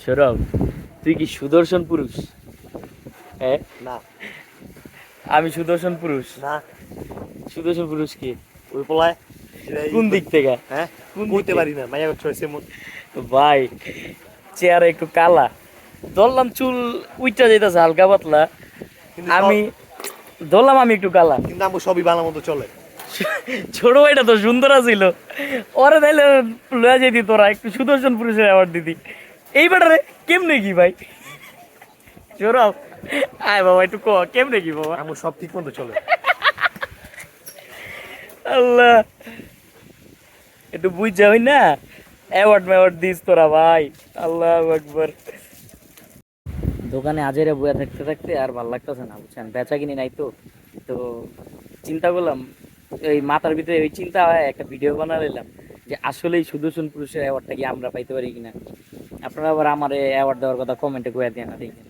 সৌরভ, তুই কি সুদর্শন পুরুষ? হ্যাঁ, না আমি সুদর্শন পুরুষ। না সুদর্শন পুরুষ কি? ওই পোলায় কোন দিক থেকে? হ্যাঁ কোন দিক কইতে থেকে? পারি না মাইয়া চয়েছে এমন। ভাই, চেহারা একটু কালা, ধরলাম চুল উইটা যেতেছে হালকা পাতলা। কিন্তু আমি ধরলাম আমি একটু কালা। কিন্তু আমার সবই ভালো মতো চলে। ছোট ভাইটা তো সুন্দর আছিল, ওরে তাইলে লয়া যেতি, তোরা একটু সুদর্শন পুরুষের অ্যাওয়ার্ড দিতি। এই বেটারে কেমনে কি ভাই? সৌরভ, আয় বাবা একটু ক কেমনে কি বাবা? আমার সব ঠিক মতো চলে। আল্লাহ, একটু বুঝ যাবি না, অ্যাওয়ার্ড ম্যাওয়ার্ড দিস তোরা ভাই। আল্লাহ আকবার। দোকানে আজেরে বইয়া থাকতে থাকতে আর ভাল লাগতেছে না, বুঝছেন, বেচা কিনি নাই তো। তো চিন্তা করলাম, এই মাথার ভিতরে ওই চিন্তা হয়, একটা ভিডিও বানালাম যে আসলেই সুদর্শন পুরুষের অ্যাওয়ার্ডটা কি আমরা পাইতে পারি কিনা। আপনারা আবার আমার অ্যাওয়ার্ড দেওয়ার কথা কমেন্টে কয়ে দেন না, দেখেন।